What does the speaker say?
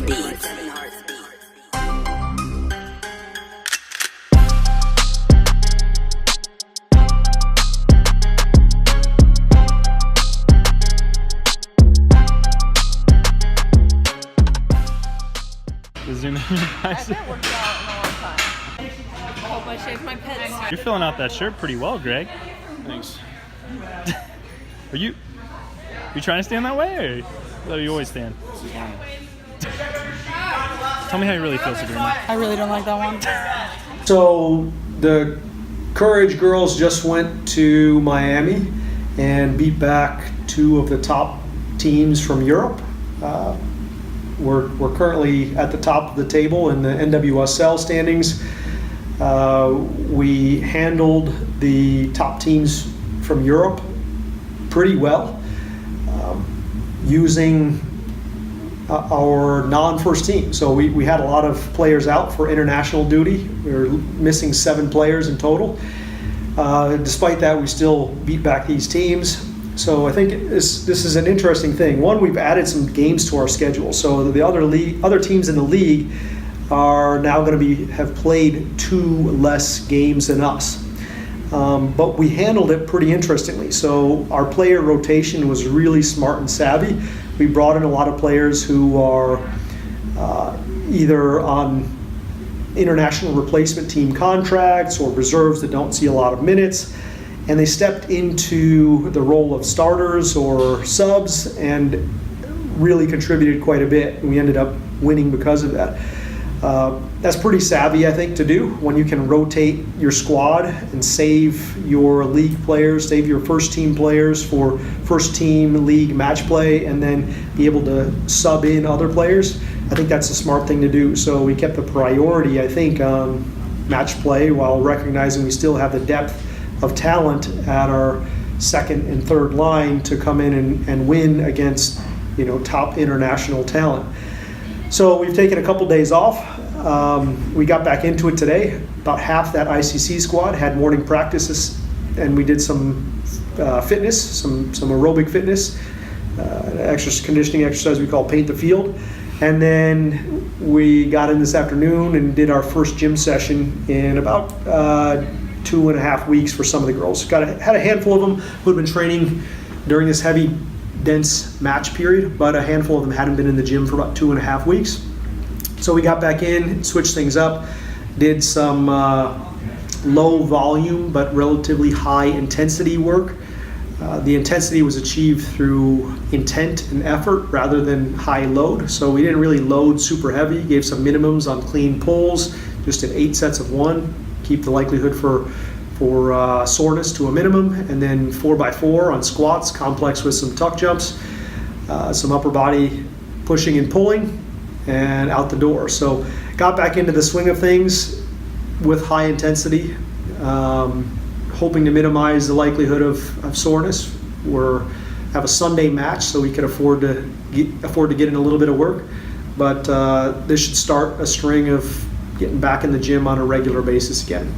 Beats. Zoom in. I haven't worked out in a long time. I hope I shaved my pits. You're filling out that shirt pretty well, Greg. Thanks. Are you trying to stand that way, or do you always stand? Tell me how you really feel, Sabrina. I really don't like that one. So the Courage girls just went to Miami and beat back two of the top teams from Europe. We're currently at the top of the table in the NWSL standings. We handled the top teams from Europe pretty well, using our non-first team. So we had a lot of players out for international duty. We were missing 7 players in total. Despite that, we still beat back these teams. So I think this is an interesting thing. One, we've added some games to our schedule. So the other teams in the league are now going to have played 2 less games than us. But we handled it pretty interestingly. So our player rotation was really smart and savvy. We brought in a lot of players who are either on international replacement team contracts or reserves that don't see a lot of minutes. And they stepped into the role of starters or subs and really contributed quite a bit. We ended up winning because of that. That's pretty savvy, I think, to do when you can rotate your squad and save your league players, save your first team players for first team league match play, and then be able to sub in other players. I think that's a smart thing to do. So we kept the priority, I think, on match play while recognizing we still have the depth of talent at our second and third line to come in and win against, top international talent. So we've taken a couple days off. We got back into it today. About half that ICC squad had morning practices, and we did some fitness, some aerobic fitness, conditioning exercise we call paint the field. And then we got in this afternoon and did our first gym session in about 2.5 weeks for some of the girls. Had a handful of them who had been training during this heavy, dense match period, but a handful of them hadn't been in the gym for about 2.5 weeks. So we got back in, switched things up, did some low volume but relatively high intensity work. The intensity was achieved through intent and effort rather than high load. So we didn't really load super heavy, gave some minimums on clean pulls, just did 8 sets of 1. Keep the likelihood for soreness to a minimum, and then 4x4 on squats, complex with some tuck jumps, some upper body pushing and pulling, and out the door. So got back into the swing of things with high intensity, hoping to minimize the likelihood of soreness. We have a Sunday match, so we could afford to get in a little bit of work, but this should start a string of getting back in the gym on a regular basis again.